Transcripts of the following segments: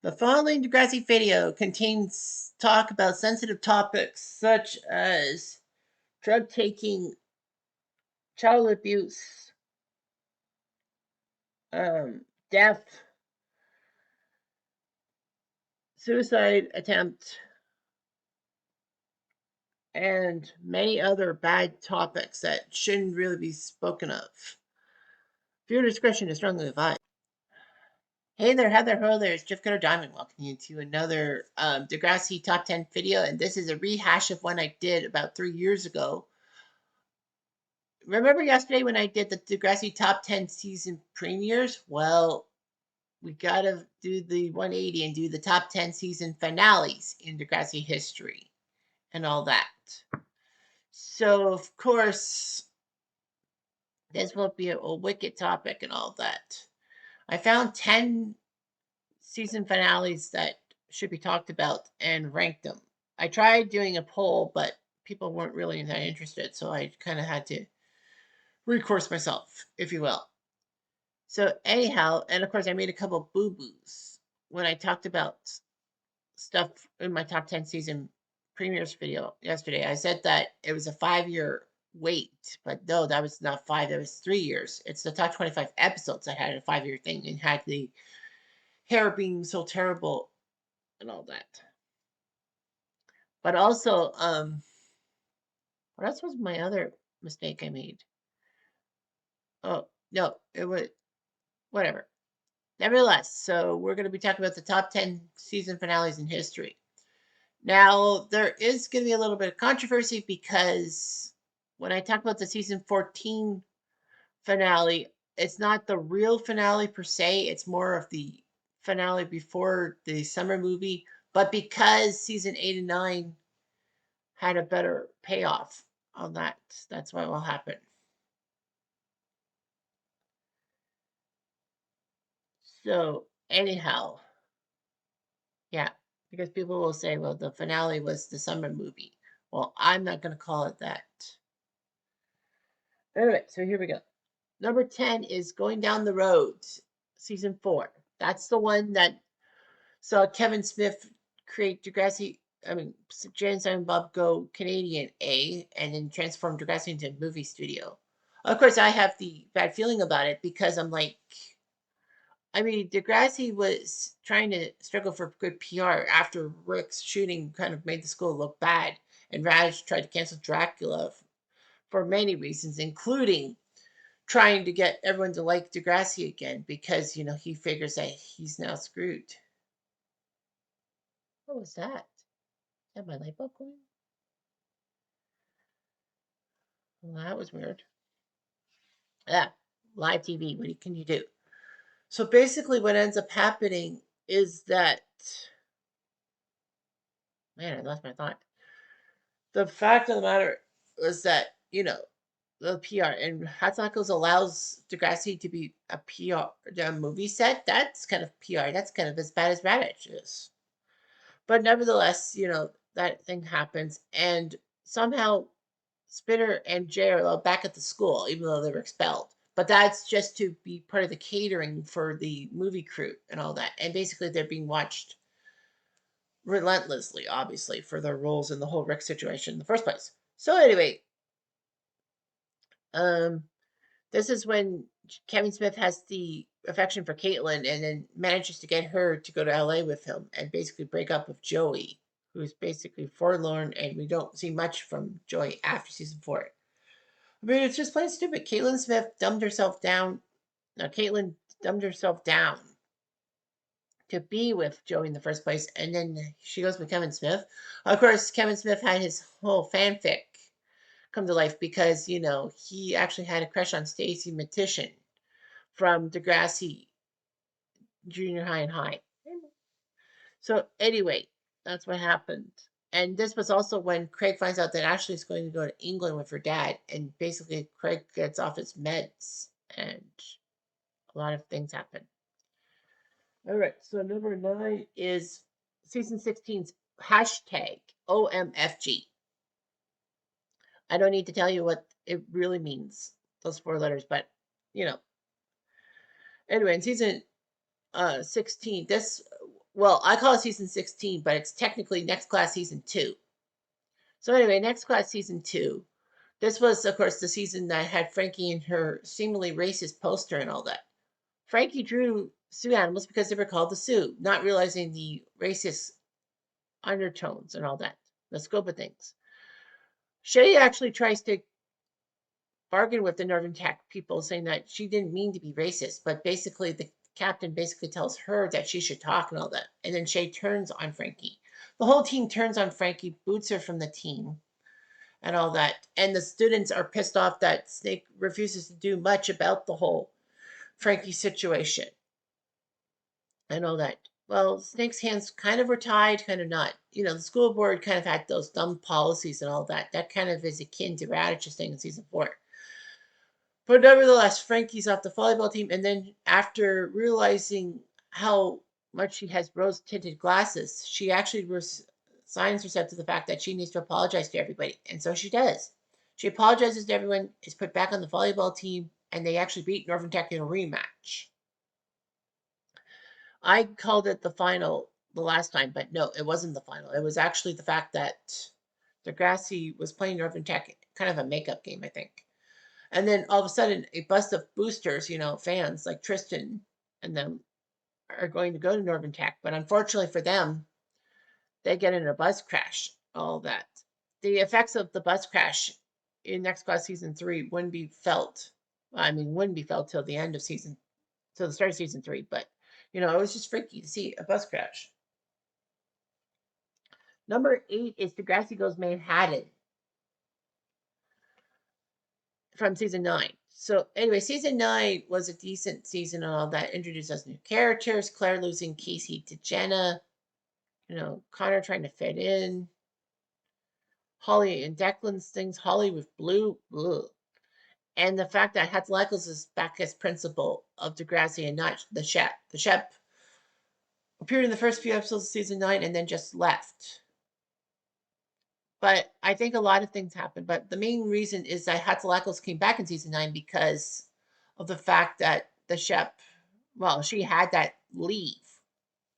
The following Degrassi video contains talk about sensitive topics such as drug taking, child abuse, death, suicide attempt, and many other bad topics that shouldn't really be spoken of. Viewer discretion is strongly advised. Hey there, Heather, hello there, it's Jeff Cutter Diamond. Welcome you to another Degrassi Top 10 video, and this is a rehash of one I did about 3 years ago. Remember yesterday when I did the Degrassi Top 10 season premieres? Well, we gotta do the 180 and do the top 10 season finales in Degrassi history and all that. So, of course, this will be a wicked topic and all that. I found 10 season finales that should be talked about and ranked them. I tried doing a poll, but people weren't really that interested, so I kind of had to recourse myself, if you will. So anyhow, and of course I made a couple boo-boos when I talked about stuff in my top 10 season premieres video yesterday. I said that it was a 5-year wait, but no, that was not 5, that was 3 years. It's the top 25 episodes that had a 5-year thing and had the hair being so terrible and all that. But also, what else was my other mistake I made? Oh, no, it was whatever. Nevertheless, so we're going to be talking about the top 10 season finales in history. Now, there is going to be a little bit of controversy because when I talk about the season 14 finale, it's not the real finale per se, it's more of the finale before the summer movie. But because season 8 and 9 had a better payoff on that, that's what will happen. So, anyhow, yeah, because people will say, well, the finale was the summer movie. Well, I'm not going to call it that. Anyway, so here we go. Number 10 is Going Down the Road, season 4. That's the one that saw Kevin Smith create Degrassi, Jay and Silent Bob Go Canadian A, and then transform Degrassi into a movie studio. Of course, I have the bad feeling about it because I'm like, Degrassi was trying to struggle for good PR after Rick's shooting kind of made the school look bad, and Raj tried to cancel Dracula for many reasons, including trying to get everyone to like Degrassi again because, he figures that he's now screwed. What was that? Is that my light bulb going? Well, that was weird. Yeah, live TV. What can you do? So basically, what ends up happening is that, man, I lost my thought. The fact of the matter is that, the PR and Hot Tacos allows Degrassi to be a PR movie set. That's kind of PR. That's kind of as bad as Radish is. But nevertheless, that thing happens, and somehow Spinner and Jay are allowed back at the school, even though they were expelled. But that's just to be part of the catering for the movie crew and all that. And basically, they're being watched relentlessly, obviously, for their roles in the whole Rick situation in the first place. So anyway, this is when Kevin Smith has the affection for Caitlin and then manages to get her to go to LA with him and basically break up with Joey, who's basically forlorn, and we don't see much from Joey after season 4. It's just plain stupid. Caitlin dumbed herself down to be with Joey in the first place, and then she goes with Kevin Smith. Of course, Kevin Smith had his whole fanfic come to life because, he actually had a crush on Stacy Matishin from Degrassi Junior High and High. So anyway, that's what happened. And this was also when Craig finds out that Ashley's going to go to England with her dad, and basically Craig gets off his meds, and a lot of things happen. All right, so number 9 is season 16's hashtag OMFG. I don't need to tell you what it really means, those 4 letters, but Anyway, in season 16, this Well, I call it season 16, but it's technically Next Class season 2. So anyway, Next Class season 2. This was, of course, the season that had Frankie and her seemingly racist poster and all that. Frankie drew Sioux animals because they were called the Sioux, not realizing the racist undertones and all that, the scope of things. Shay actually tries to bargain with the Northern Tech people, saying that she didn't mean to be racist, but basically the captain basically tells her that she should talk and all that. And then Shay turns on Frankie. The whole team turns on Frankie, boots her from the team and all that. And the students are pissed off that Snake refuses to do much about the whole Frankie situation and all that. Well, Snake's hands kind of were tied, kind of not. You know, the school board kind of had those dumb policies and all that. That kind of is akin to Radish's thing in season 4. But nevertheless, Frankie's off the volleyball team, and then after realizing how much she has rose-tinted glasses, she actually resigns herself to the fact that she needs to apologize to everybody, and so she does. She apologizes to everyone, is put back on the volleyball team, and they actually beat Northern Tech in a rematch. I called it the final the last time, but no, it wasn't the final. It was actually the fact that Degrassi was playing Northern Tech, kind of a makeup game, I think. And then all of a sudden, a bust of boosters, fans like Tristan and them are going to go to Northern Tech. But unfortunately for them, they get in a bus crash, all that. The effects of the bus crash in Next Class season 3 wouldn't be felt. I mean, wouldn't be felt till the end of till the start of season 3. But, it was just freaky to see a bus crash. Number 8 is Degrassi Goes Manhattan from season 9. So anyway, season 9 was a decent season and all that. Introduced us new characters. Claire losing Casey to Jenna. Connor trying to fit in. Holly and Declan's things. Holly with Blue. Ugh. And the fact that Hatzlackles is back as principal of Degrassi and not the Shep. The Shep appeared in the first few episodes of season 9 and then just left. But I think a lot of things happened. But the main reason is that Hatzlackles came back in season 9 because of the fact that the Shep, well, she had that leave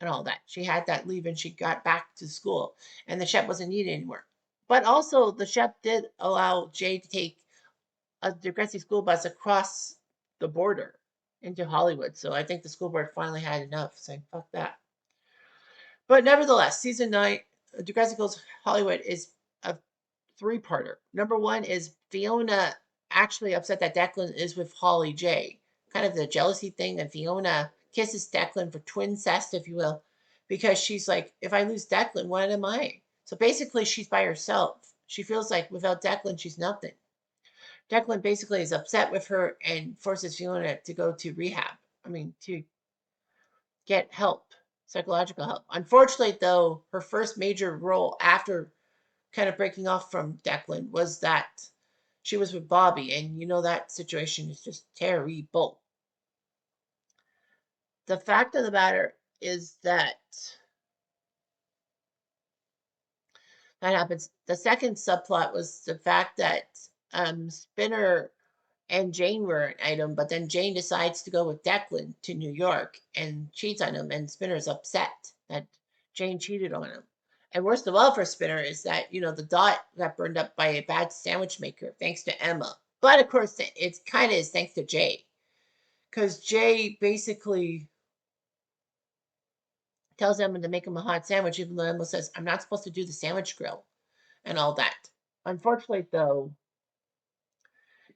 and all that. She had that leave and she got back to school and the Shep wasn't needed anymore. But also, the Shep did allow Jay to take a Degrassi school bus across the border into Hollywood. So I think the school board finally had enough, saying, fuck that. But nevertheless, season 9, Degrassi Goes Hollywood is a three-parter. Number 1 is Fiona actually upset that Declan is with Holly J. Kind of the jealousy thing, and Fiona kisses Declan for twin cest, if you will, because she's like, if I lose Declan, what am I? So basically, she's by herself. She feels like without Declan, she's nothing. Declan basically is upset with her and forces Fiona to go to rehab. I mean, to get help, psychological help. Unfortunately, though, her first major role after kind of breaking off from Declan was that she was with Bobby, and that situation is just terrible. The fact of the matter is that happens. The second subplot was the fact that Spinner and Jane were an item, but then Jane decides to go with Declan to New York and cheats on him, and Spinner's upset that Jane cheated on him. And worst of all for Spinner is that, the dot got burned up by a bad sandwich maker, thanks to Emma. But of course, it's kind of is thanks to Jay. Because Jay basically tells Emma to make him a hot sandwich, even though Emma says, I'm not supposed to do the sandwich grill and all that. Unfortunately, though,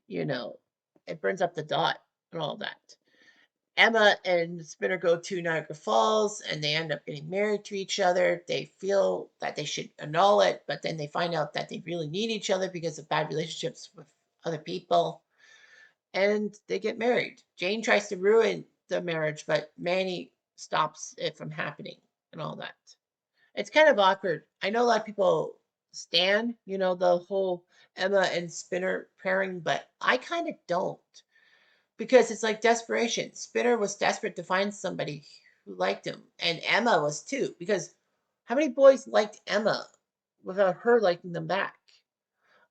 it burns up the dot and all that. Emma and Spinner go to Niagara Falls and they end up getting married to each other. They feel that they should annul it, but then they find out that they really need each other because of bad relationships with other people. And they get married. Jane tries to ruin the marriage, but Manny stops it from happening and all that. It's kind of awkward. I know a lot of people stand, the whole Emma and Spinner pairing, but I kind of don't because it's like desperation. Spinner was desperate to find somebody who liked him, and Emma was too. Because how many boys liked Emma without her liking them back?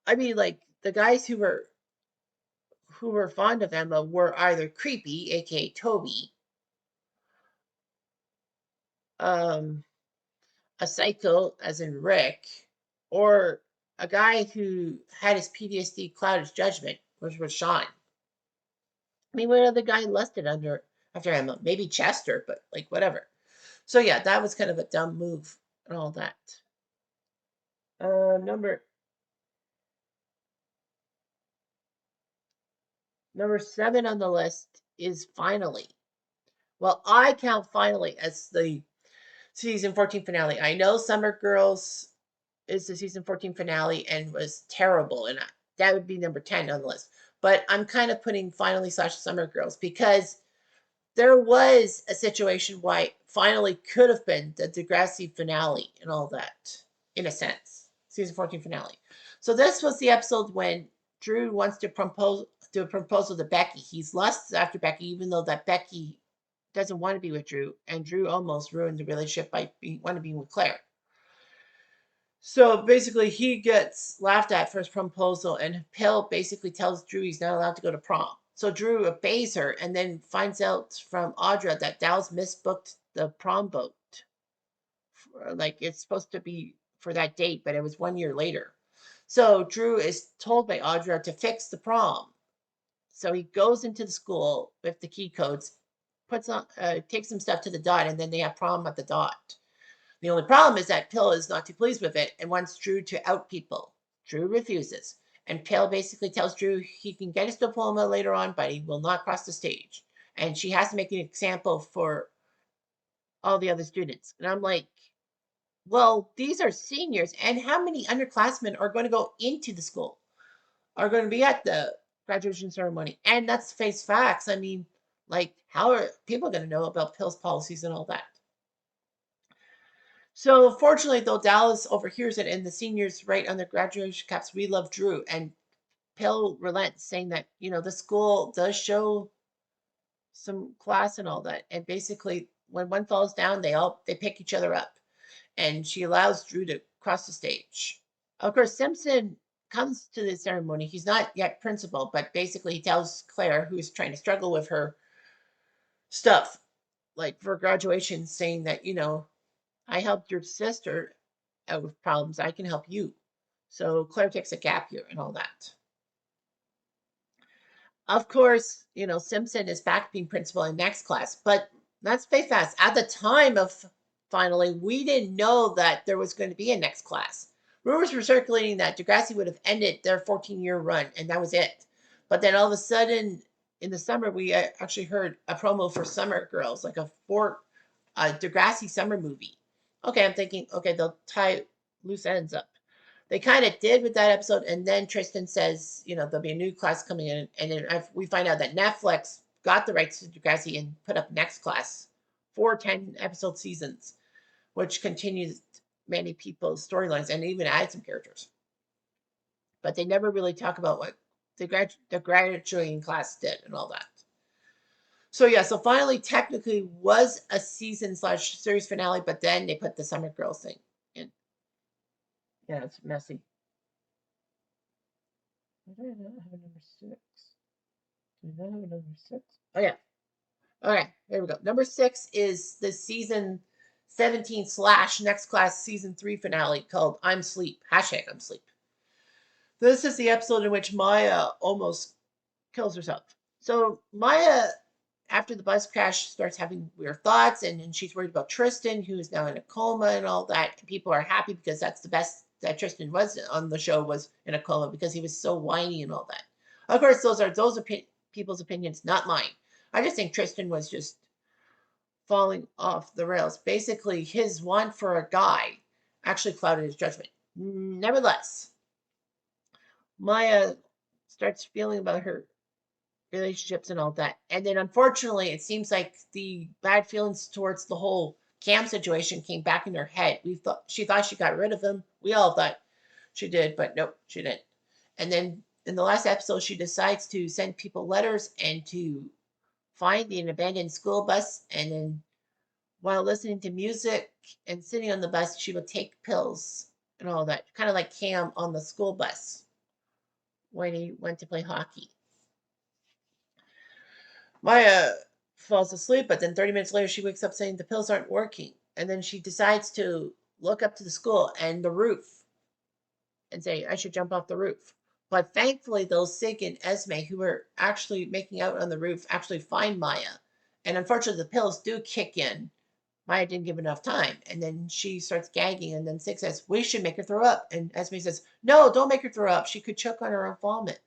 I mean, like the guys who were fond of Emma were either creepy, aka Toby, um, a psycho, as in Rick, or a guy who had his PTSD cloud his judgment, which was Sean. I mean, what other guy lusted under after him? Maybe Chester, but like whatever. So yeah, that was kind of a dumb move and all that. Number number 7 on the list is Finally. Well, I count Finally as the season 14 finale. I know Summer Girls is the season 14 finale and was terrible, and that would be number 10 on the list. But I'm kind of putting Finally slash Summer Girls because there was a situation why Finally could have been the Degrassi finale and all that, in a sense, season 14 finale. So this was the episode when Drew wants to propose a proposal to Becky. He's lusts after Becky, even though that Becky doesn't want to be with Drew, and Drew almost ruined the relationship by wanting to be with Claire. So basically, he gets laughed at for his proposal, and Pill basically tells Drew he's not allowed to go to prom. So Drew obeys her and then finds out from Audra that Dallas misbooked the prom boat. Like it's supposed to be for that date, but it was 1 year later. So Drew is told by Audra to fix the prom. So he goes into the school with the key codes, puts on, takes some stuff to the dot, and then they have prom at the dot. The only problem is that Pill is not too pleased with it and wants Drew to out people. Drew refuses, and Pill basically tells Drew he can get his diploma later on, but he will not cross the stage. And she has to make an example for all the other students. And I'm like, well, these are seniors, and how many underclassmen are going to go into the school, are going to be at the graduation ceremony? And that's face facts. I mean, like, how are people going to know about Pill's policies and all that? So fortunately, though, Dallas overhears it, and the seniors write on their graduation caps, "We love Drew." And Pill relents, saying that the school does show some class and all that. And basically, when one falls down, they pick each other up. And she allows Drew to cross the stage. Of course, Simpson comes to the ceremony. He's not yet principal, but basically he tells Claire, who's trying to struggle with her stuff, like for graduation, saying that I helped your sister out with problems. I can help you. So Claire takes a gap year and all that. Of course, Simpson is back being principal in next class, but let's face fast. At the time of Finally, we didn't know that there was going to be a next class. Rumors were circulating that Degrassi would have ended their 14-year run, and that was it. But then all of a sudden, in the summer, we actually heard a promo for Summer Girls, like a Degrassi summer movie. Okay, I'm thinking, okay, they'll tie loose ends up. They kind of did with that episode, and then Tristan says, there'll be a new class coming in, and then we find out that Netflix got the rights to Degrassi and put up Next Class for 10-episode seasons, which continues many people's storylines and even added some characters. But they never really talk about what the graduating class did and all that. So yeah, so Finally technically was a season slash series finale, but then they put the Summer Girls thing in. Yeah, it's messy. Why do I not have a number 6? Do I not have a number 6? Oh yeah. Okay, there we go. Number 6 is the season 17 slash next class season 3 finale called I'm Sleep. Hashtag I'm Sleep. This is the episode in which Maya almost kills herself. So Maya, after the bus crash, starts having weird thoughts, and she's worried about Tristan, who is now in a coma and all that. People are happy because that's the best that Tristan was on the show, was in a coma, because he was so whiny and all that. Of course, those are people's opinions, not mine. I just think Tristan was just falling off the rails. Basically, his want for a guy actually clouded his judgment. Nevertheless, Maya starts feeling about her relationships and all that. And then unfortunately, it seems like the bad feelings towards the whole Cam situation came back in her head. She thought she got rid of him. We all thought she did, but nope, she didn't. And then in the last episode, she decides to send people letters and to find an abandoned school bus. And then while listening to music and sitting on the bus, she would take pills and all that, kind of like Cam on the school bus when he went to play hockey. Maya falls asleep, but then 30 minutes later, she wakes up saying the pills aren't working. and then she decides to look up to the school and the roof and say, I should jump off the roof. But thankfully, those Sig and Esme, who were actually making out on the roof, actually find Maya. And unfortunately, the pills do kick in. Maya didn't give enough time. And then she starts gagging. And then Sig says, we should make her throw up. And Esme says, no, don't make her throw up. She could choke on her own vomit.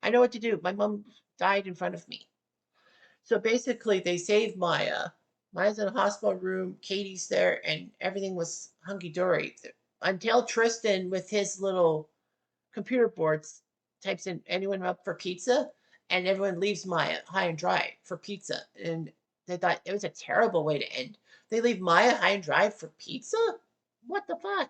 I know what to do. My mom died in front of me. So basically, they save Maya. Maya's in a hospital room. Katie's there, and everything was hunky dory until Tristan, with his little computer boards, types in anyone up for pizza, and everyone leaves Maya high and dry for pizza. And they thought it was a terrible way to end. They leave Maya high and dry for pizza? What the fuck?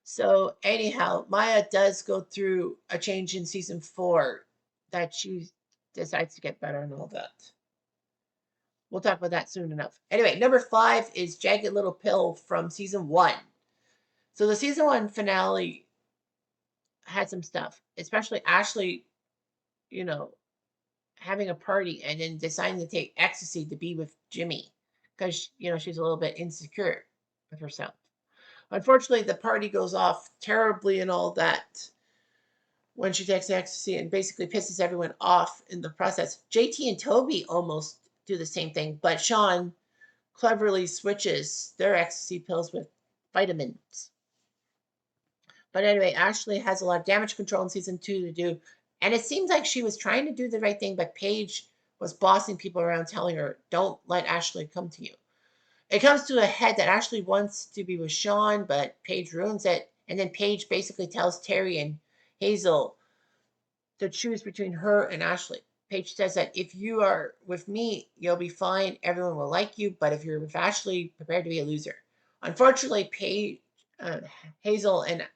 So anyhow, Maya does go through a change in season 4 that she decides to get better and all that. We'll talk about that soon enough. Anyway, number 5 is Jagged Little Pill from season 1. So the season 1 finale had some stuff, especially Ashley, you know, having a party and then deciding to take ecstasy to be with Jimmy because, she's a little bit insecure with herself. Unfortunately, the party goes off terribly and all that when she takes ecstasy and basically pisses everyone off in the process. JT and Toby almost do the same thing, but Sean cleverly switches their ecstasy pills with vitamins. But anyway, Ashley has a lot of damage control in season 2 to do. And it seems like she was trying to do the right thing, but Paige was bossing people around, telling her, don't let Ashley come to you. It comes to a head that Ashley wants to be with Sean, but Paige ruins it. And then Paige basically tells Terry and Hazel to choose between her and Ashley. Paige says that if you are with me, you'll be fine. Everyone will like you. But if you're with Ashley, prepare to be a loser. Unfortunately, Hazel and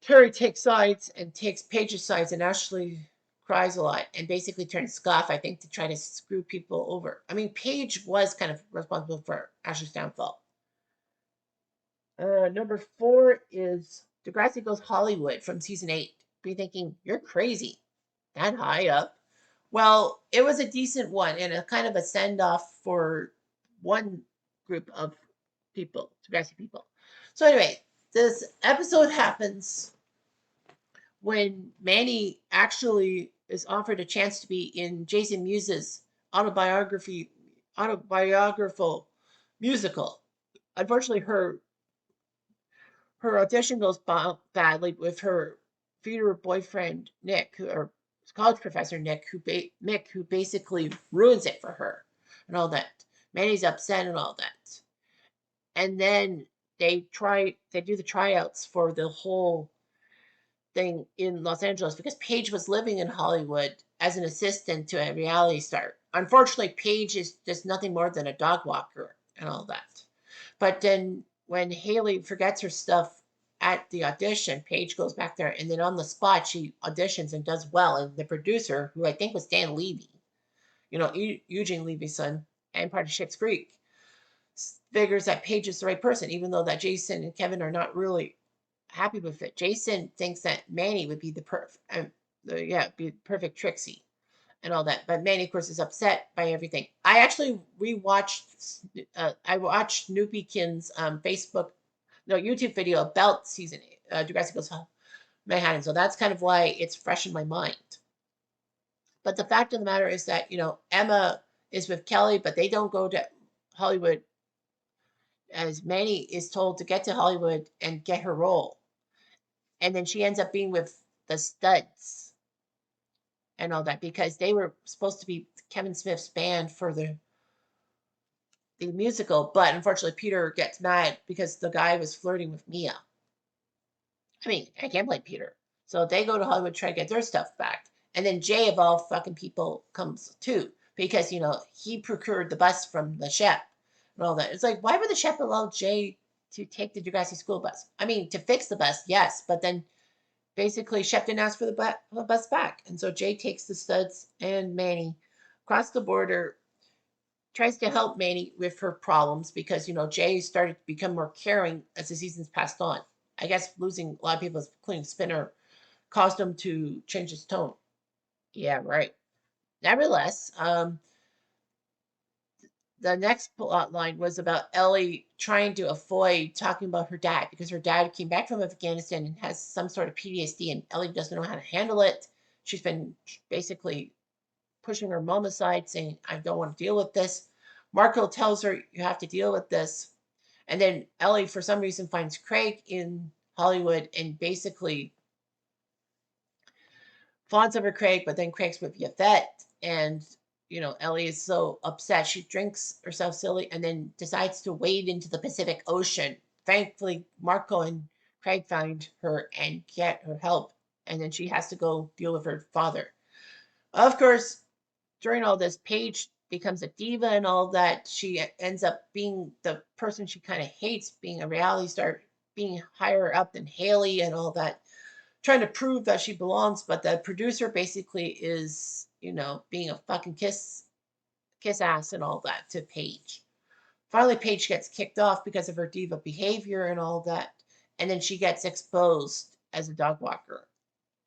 Terry takes sides and takes Paige's sides, and Ashley cries a lot and basically turns scoff, I think, to try to screw people over. I mean, Paige was kind of responsible for Ashley's downfall. Number 4 is Degrassi Goes Hollywood from season 8. Be thinking, you're crazy. That high up? Well, it was a decent one and a kind of a send off for one group of people, Degrassi people. So, anyway, this episode happens when Manny actually is offered a chance to be in Jason Mewes' autobiographical musical. Unfortunately, her audition goes badly with her future boyfriend Nick, or college professor Nick, Mick, who basically ruins it for her and all that. Manny's upset and all that, and then they do the tryouts for the whole thing in Los Angeles because Paige was living in Hollywood as an assistant to a reality star. Unfortunately, Paige is just nothing more than a dog walker and all that. But then when Haley forgets her stuff at the audition, Paige goes back there and then on the spot she auditions and does well. And the producer, who I think was Dan Levy, Eugene Levy's son and part of Schitt's Creek, figures that Paige is the right person, even though that Jason and Kevin are not really happy with it. Jason thinks that Manny would be be perfect Trixie and all that. But Manny, of course, is upset by everything. I actually rewatched. I watched Snoopykin's YouTube video about season Degrassi Goes Manhattan. So that's kind of why it's fresh in my mind. But the fact of the matter is that Emma is with Kelly, but they don't go to Hollywood as Manny is told to get to Hollywood and get her role. And then she ends up being with the Studs and all that because they were supposed to be Kevin Smith's band for the musical, but unfortunately Peter gets mad because the guy was flirting with Mia. I mean, I can't blame Peter. So they go to Hollywood to try to get their stuff back. And then Jay, of all fucking people, comes too because, he procured the bus from the Shep and all that. It's like, why would the Shep allow Jay to take the Degrassi school bus? I mean, to fix the bus, yes, but then basically Shep didn't ask for the bus back. And so Jay takes the Studs and Manny across the border, tries to help Manny with her problems because, Jay started to become more caring as the seasons passed on. I guess losing a lot of people, including Spinner, caused him to change his tone. Yeah, right. Nevertheless, the next plot line was about Ellie trying to avoid talking about her dad because her dad came back from Afghanistan and has some sort of PTSD, and Ellie doesn't know how to handle it. She's been basically pushing her mom aside, saying, I don't want to deal with this. Marco tells her, you have to deal with this. And then Ellie, for some reason, finds Craig in Hollywood and basically fawns over Craig, but then Craig's with Yvette. And, Ellie is so upset. She drinks herself silly and then decides to wade into the Pacific Ocean. Thankfully, Marco and Craig find her and get her help. And then she has to go deal with her father. Of course, during all this, Paige becomes a diva and all that. She ends up being the person she kind of hates, being a reality star, being higher up than Haley and all that, trying to prove that she belongs. But the producer basically is, being a fucking kiss ass and all that to Paige. Finally, Paige gets kicked off because of her diva behavior and all that. And then she gets exposed as a dog walker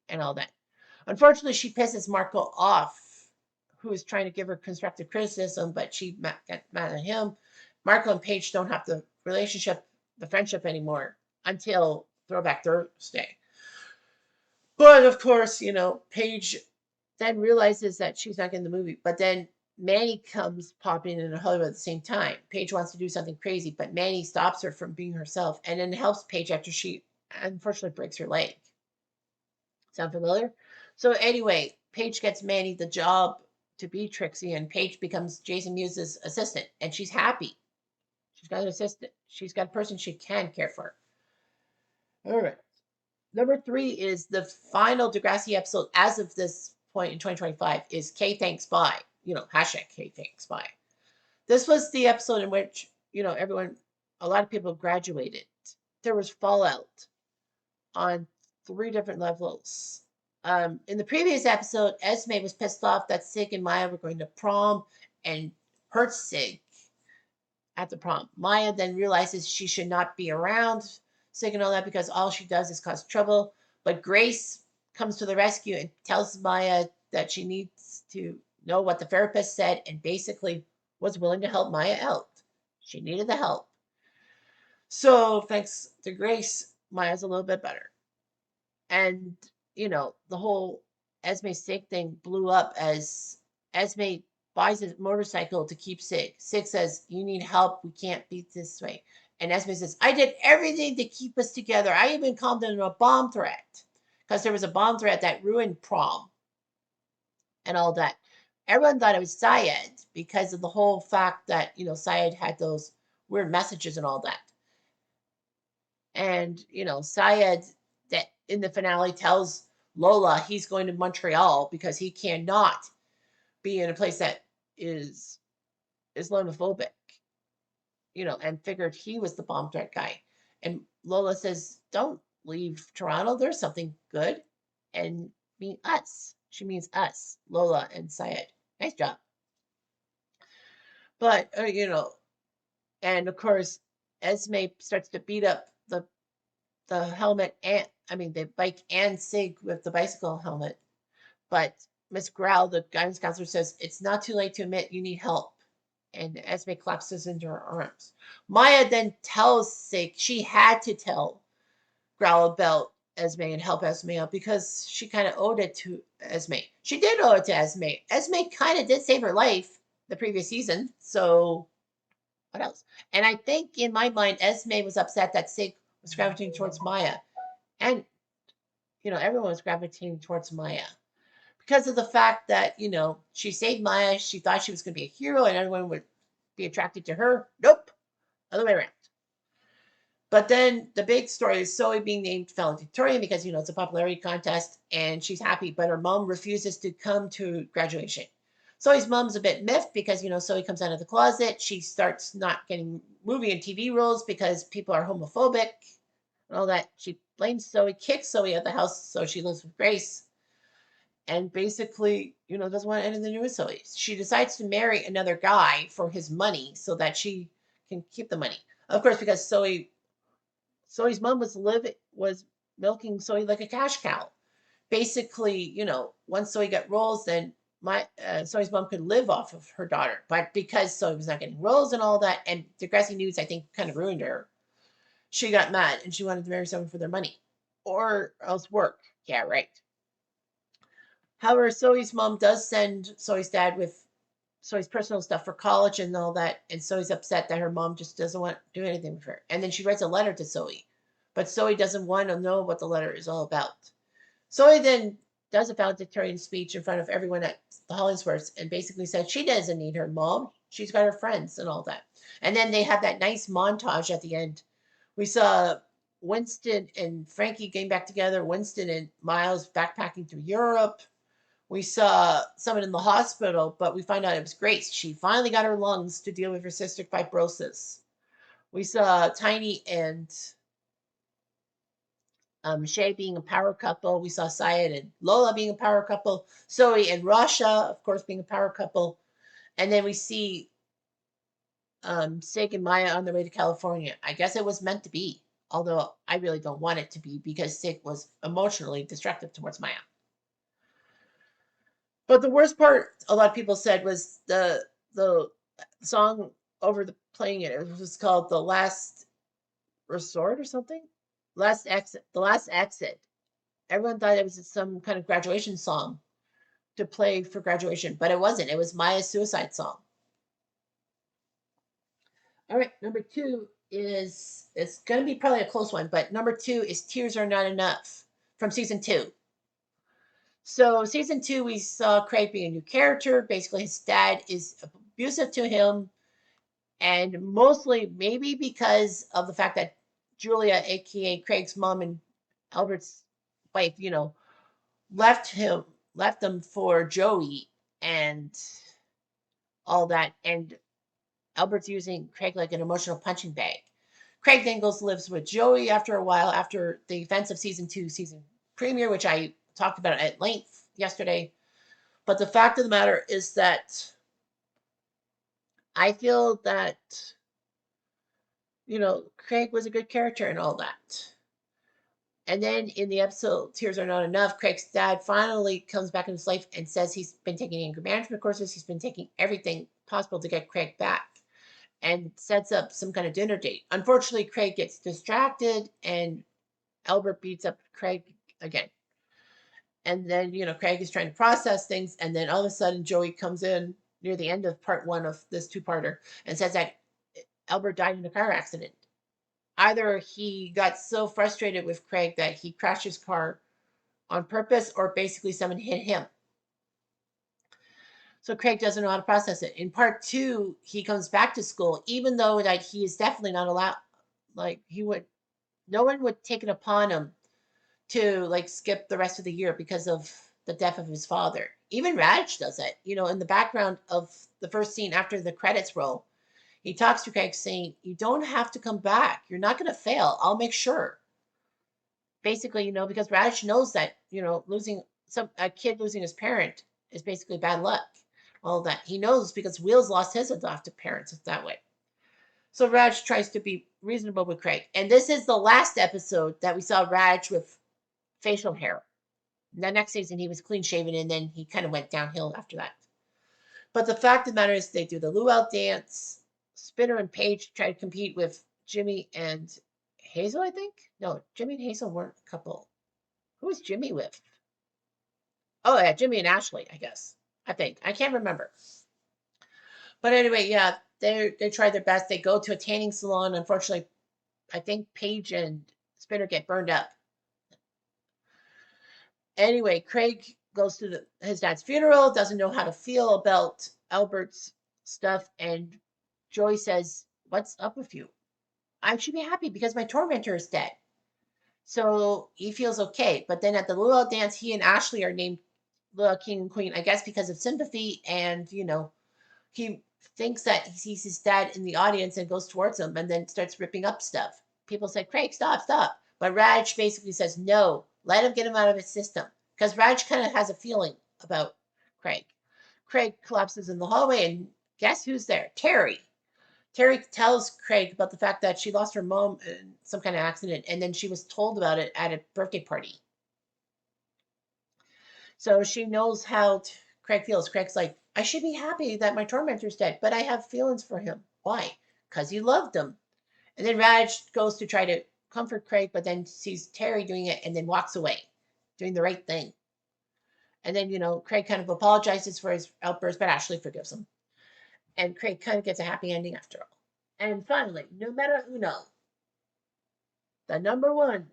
and all that. Unfortunately, she pisses Marco off, who is trying to give her constructive criticism, but she gets mad at him. Marco and Paige don't have the relationship, the friendship anymore until Throwback Thursday. But of course, Paige then realizes that she's not getting the movie. But then Manny comes popping into Hollywood at the same time. Paige wants to do something crazy, but Manny stops her from being herself and then helps Paige after she unfortunately breaks her leg. Sound familiar? So anyway, Paige gets Manny the job to be Trixie, and Paige becomes Jason Mewes' assistant, and she's happy. She's got an assistant. She's got a person she can care for. All right. Number 3 is the final Degrassi episode as of this point in 2025 is K Thanks Bye. Hashtag K Thanks Bye. This was the episode in which, a lot of people graduated. There was fallout on 3 different levels. In the previous episode, Esme was pissed off that Sig and Maya were going to prom and hurt Sig at the prom. Maya then realizes she should not be around Sig and all that because all she does is cause trouble. But Grace comes to the rescue and tells Maya that she needs to know what the therapist said and basically was willing to help Maya out. She needed the help. So thanks to Grace, Maya's a little bit better. And, the whole Esme Sig thing blew up as Esme buys a motorcycle to keep Sig. Sig says, you need help. We can't beat this way. And Esme says, I did everything to keep us together. I even called in a bomb threat because there was a bomb threat that ruined prom and all that. Everyone thought it was Syed because of the whole fact that, Syed had those weird messages and all that. And, Syed that in the finale tells Lola he's going to Montreal because he cannot be in a place that is Islamophobic, and figured he was the bomb threat guy. And Lola says, don't leave Toronto. There's something good. And mean us. She means us, Lola and Syed. Nice job. But, and of course, Esme starts to beat up the helmet and the bike and Sig with the bicycle helmet. But Miss Growl, the guidance counselor, says it's not too late to admit you need help. And Esme collapses into her arms. Maya then tells Sig she had to tell Growl about Esme and help Esme out because she kind of owed it to Esme. She did owe it to Esme. Esme kind of did save her life the previous season. So what else? And I think in my mind, Esme was upset that Sig was gravitating towards Maya. And, everyone was gravitating towards Maya because of the fact that, she saved Maya. She thought she was going to be a hero and everyone would be attracted to her. Nope. Other way around. But then the big story is Zoe being named valedictorian because, it's a popularity contest and she's happy, but her mom refuses to come to graduation. Zoe's mom's a bit miffed because, Zoe comes out of the closet. She starts not getting movie and TV roles because people are homophobic and all that. She blames Zoe, kicks Zoe out of the house, so she lives with Grace. And basically, doesn't want anything to do with Zoe. She decides to marry another guy for his money so that she can keep the money. Of course, because Zoe's mom was milking Zoe like a cash cow. Basically, once Zoe got roles, then Zoe's mom could live off of her daughter, but because Zoe was not getting roles and all that, and Degrassi News, I think, kind of ruined her. She got mad and she wanted to marry someone for their money, or else work. Yeah, right. However, Zoe's mom does send Zoe's dad with Zoe's personal stuff for college and all that, and Zoe's upset that her mom just doesn't want to do anything with her. And then she writes a letter to Zoe, but Zoe doesn't want to know what the letter is all about. Zoe then does a valedictorian speech in front of everyone at the Hollingsworths and basically said she doesn't need her mom. She's got her friends and all that. And then they have that nice montage at the end. We saw Winston and Frankie getting back together, Winston and Miles backpacking through Europe. We saw someone in the hospital, but we find out it was Grace. She finally got her lungs to deal with her cystic fibrosis. We saw Tiny and Shay being a power couple. We saw Syed and Lola being a power couple. Zoe and Rasha, of course, being a power couple. And then we see Sig and Maya on their way to California. I guess it was meant to be, although I really don't want it to be because Sig was emotionally destructive towards Maya. But the worst part, a lot of people said, was the song over the playing it. It was called "The Last Resort" or something. Last exit. The last exit. Everyone thought it was some kind of graduation song to play for graduation, but it wasn't. It was Maya's suicide song. All right, number two is it's going to be probably a close one, but number two is "Tears Are Not Enough" from season two. So season two, we saw Craig being a new character. Basically, his dad is abusive to him, and mostly maybe because of the fact that Julia, aka Craig's mom and Albert's wife, left him for Joey and all that, and Albert's using Craig like an emotional punching bag. Craig then goes lives with Joey after a while after the events of season two season premiere, which I talked about at length yesterday. But the fact of the matter is that I feel that Craig was a good character and all that. And then in the episode Tears Are Not Enough, Craig's dad finally comes back in his life and says he's been taking anger management courses. He's been taking everything possible to get Craig back and sets up some kind of dinner date. Unfortunately, Craig gets distracted and Albert beats up Craig again. And then, Craig is trying to process things. And then all of a sudden, Joey comes in near the end of part one of this two-parter and says that Albert died in a car accident. Either he got so frustrated with Craig that he crashed his car on purpose, or basically someone hit him. So Craig doesn't know how to process it. In part two, he comes back to school, even though that he is definitely not allowed. Like no one would take it upon him to like skip the rest of the year because of the death of his father. Even Raj does it. In the background of the first scene after the credits roll, he talks to Craig saying, "You don't have to come back. You're not going to fail. I'll make sure." Basically, because Raj knows that, losing a kid losing his parent is basically bad luck. All that he knows because Wheels lost his adoptive parents that way. So Raj tries to be reasonable with Craig. And this is the last episode that we saw Raj with facial hair. The next season he was clean shaven and then he kind of went downhill after that. But the fact of the matter is they do the luau dance. Spinner and Paige try to compete with Jimmy and Hazel, I think. No, Jimmy and Hazel weren't a couple. Who was Jimmy with? Oh yeah, Jimmy and Ashley, I guess. I think. I can't remember. But anyway, yeah, they try their best. They go to a tanning salon. Unfortunately, I think Paige and Spinner get burned up. Anyway, Craig goes to his dad's funeral, doesn't know how to feel about Albert's stuff, and Joy says, "What's up with you?" "I should be happy because my tormentor is dead." So he feels okay. But then at the luau dance, he and Ashley are named the king and queen, I guess because of sympathy. And, he thinks that he sees his dad in the audience and goes towards him and then starts ripping up stuff. People say, "Craig, stop, stop." But Raj basically says, "No, let him get him out of his system." Because Raj kind of has a feeling about Craig. Craig collapses in the hallway, and guess who's there? Terry. Terry tells Craig about the fact that she lost her mom in some kind of accident, and then she was told about it at a birthday party. So she knows how Craig feels. Craig's like, I should be happy that my tormentor's dead, but I have feelings for him. Why? Because you loved him. And then Raj goes to try to comfort Craig, but then sees Terry doing it and then walks away, doing the right thing. And then, Craig kind of apologizes for his outburst, but Ashley forgives him. And Craig kind of gets a happy ending after all. And finally, numero uno, the number one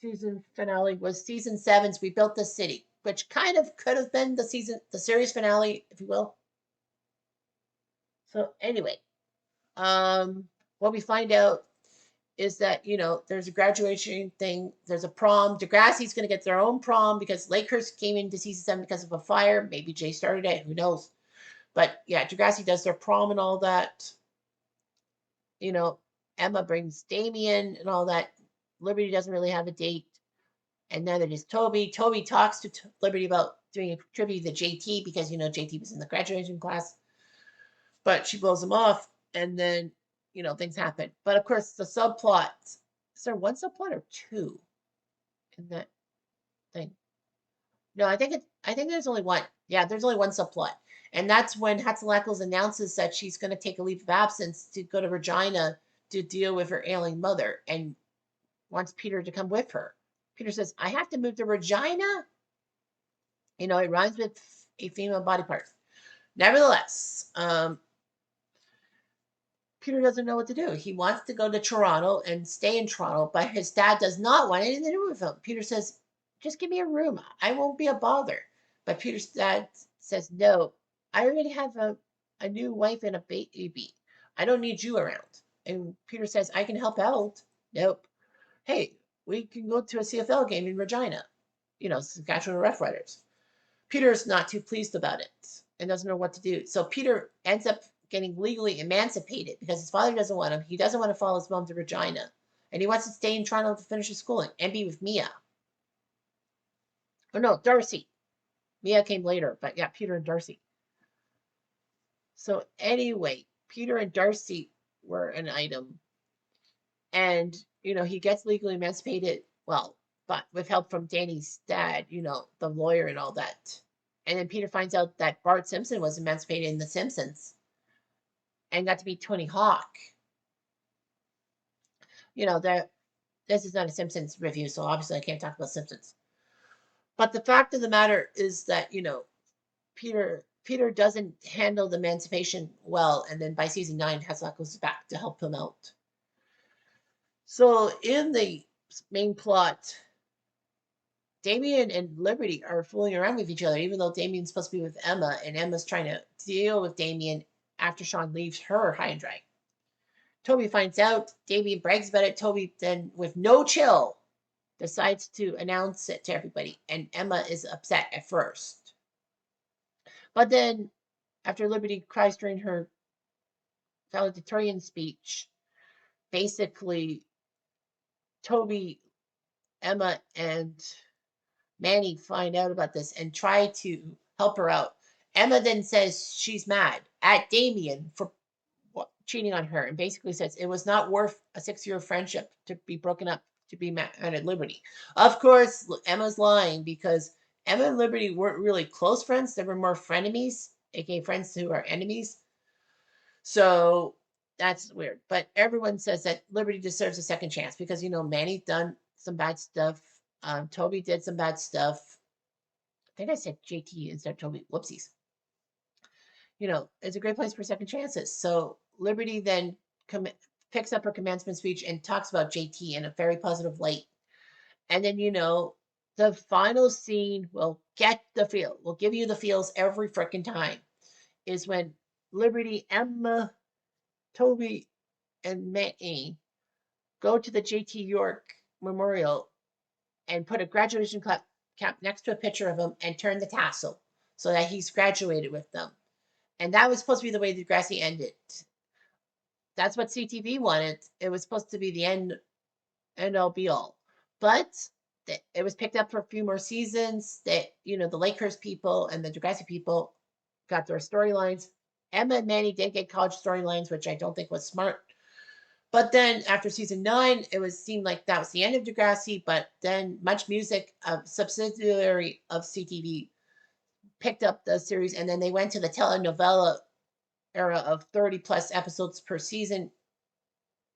season finale was season seven's We Built the City, which kind of could have been the series finale, if you will. So anyway, what we find out is that, there's a graduation thing, there's a prom. Degrassi's going to get their own prom because Lakehurst came into season seven because of a fire. Maybe Jay started it, who knows? But yeah, Degrassi does their prom and all that. Emma brings Damien and all that. Liberty doesn't really have a date, and neither does Toby. Toby talks to Liberty about doing a tribute to JT because JT was in the graduation class, but she blows him off, and then things happen. But of course, the subplot. Is there one subplot or two in that thing? No, I think there's only one. Yeah, there's only one subplot. And that's when Hatzelackles announces that she's going to take a leave of absence to go to Regina to deal with her ailing mother and wants Peter to come with her. Peter says, I have to move to Regina? It rhymes with a female body part. Nevertheless, Peter doesn't know what to do. He wants to go to Toronto and stay in Toronto, but his dad does not want anything to do with him. Peter says, just give me a room. I won't be a bother. But Peter's dad says, no, I already have a new wife and a baby. I don't need you around. And Peter says, I can help out. Nope. Hey, we can go to a CFL game in Regina. Saskatchewan Roughriders. Peter's not too pleased about it and doesn't know what to do. So Peter ends up getting legally emancipated because his father doesn't want him. He doesn't want to follow his mom to Regina. And he wants to stay in Toronto to finish his schooling and be with Mia. Oh, no, Darcy. Mia came later, but yeah, Peter and Darcy. So anyway, Peter and Darcy were an item. And, he gets legally emancipated, well, but with help from Danny's dad, the lawyer and all that. And then Peter finds out that Bart Simpson was emancipated in The Simpsons and got to meet Tony Hawk. This is not a Simpsons review, so obviously I can't talk about Simpsons. But the fact of the matter is that, Peter doesn't handle the emancipation well, and then by season 9, Hatzelack goes back to help him out. So in the main plot, Damien and Liberty are fooling around with each other, even though Damien's supposed to be with Emma, and Emma's trying to deal with Damien after Sean leaves her high and dry. Toby finds out, Damien brags about it. Toby then, with no chill, decides to announce it to everybody, and Emma is upset at first. But then, after Liberty cries during her valedictorian speech, basically, Toby, Emma, and Manny find out about this and try to help her out. Emma then says she's mad at Damien for cheating on her and basically says it was not worth a 6-year friendship to be broken up to be mad at Liberty. Of course, Emma's lying because Emma and Liberty weren't really close friends. They were more frenemies, aka friends who are enemies. So that's weird. But everyone says that Liberty deserves a second chance because, Manny done some bad stuff. Toby did some bad stuff. I think I said JT instead of Toby. Whoopsies. It's a great place for second chances. So Liberty then picks up her commencement speech and talks about JT in a very positive light. And then, the final scene will get the feel. Will give you the feels every freaking time. Is when Liberty, Emma, Toby, and Manny go to the JT York Memorial and put a graduation cap next to a picture of him and turn the tassel so that he's graduated with them. And that was supposed to be the way Degrassi ended. That's what CTV wanted. It was supposed to be the end all be all. But it was picked up for a few more seasons. That the Lakehurst people and the Degrassi people got their storylines. Emma and Manny did get college storylines, which I don't think was smart. But then after season 9, seemed like that was the end of Degrassi. But then Much Music, a subsidiary of CTV, picked up the series, and then they went to the telenovela era of 30 plus episodes per season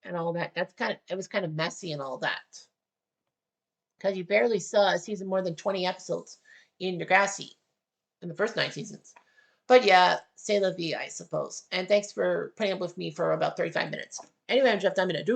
and all that. It was kind of messy and all that because you barely saw a season more than 20 episodes in Degrassi in the first 9 seasons. But yeah, c'est la vie, I suppose. And thanks for putting up with me for about 35 minutes. Anyway, I'm Jeff Diamond.